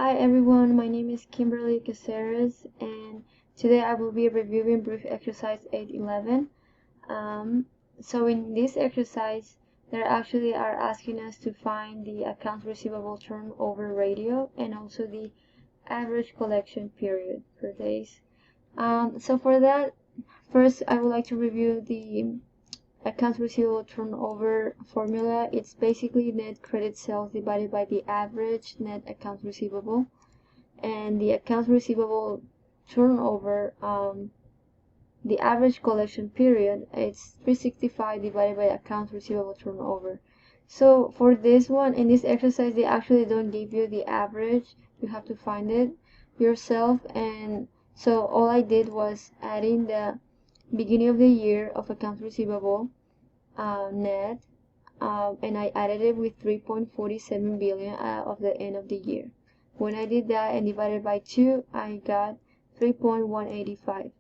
Hi everyone, my name is Kimberly Caceres and today I will be reviewing brief exercise 811. So in this exercise, they actually are asking us to find the accounts receivable turnover ratio and also the average collection period per days. So for that, first I would like to review the accounts receivable turnover formula. It's basically net credit sales divided by the average net accounts receivable, and the accounts receivable turnover, the average collection period, it's 365 divided by accounts receivable turnover. So for this one, in this exercise, they actually don't give you the average. You have to find it yourself, and so all I did was adding the beginning of the year of accounts receivable net, and I added it with 3.47 billion of the end of the year. When I did that and divided by 2, I got 3.185.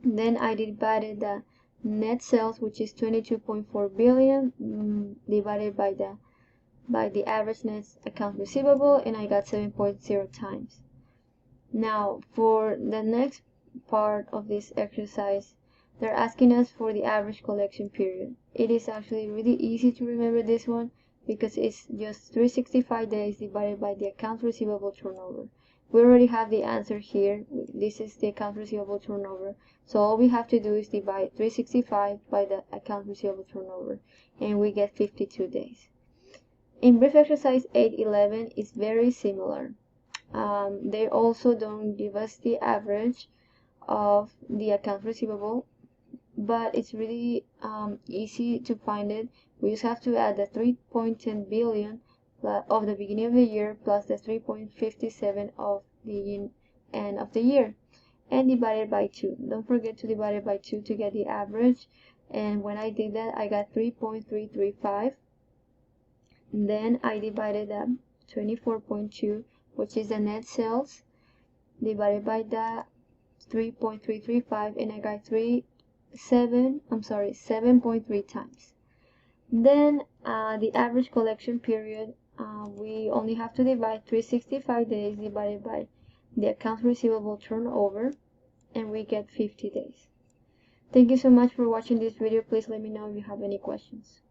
Then I divided the net sales, which is 22.4 billion, divided by the average net account receivable, and I got 7.0 times. Now for the next part of this exercise, they're asking us for the average collection period. It is actually really easy to remember this one because it's just 365 days divided by the accounts receivable turnover. We already have the answer here. This is the accounts receivable turnover. So all we have to do is divide 365 by the accounts receivable turnover, and we get 52 days. In brief exercise 811 is very similar. They also don't give us the average of the accounts receivable, but it's really easy to find it. We just have to add the 3.10 billion of the beginning of the year plus the 3.57 of the end of the year and divide it by 2. Don't forget to divide it by 2 to get the average, and when I did that I got 3.335. Then I divided the 24.2, which is the net sales, divided by the 3.335, and I got 7.3 times. Then the average collection period, we only have to divide 365 days divided by the accounts receivable turnover, and we get 50 days. Thank you so much for watching this video. Please let me know if you have any questions.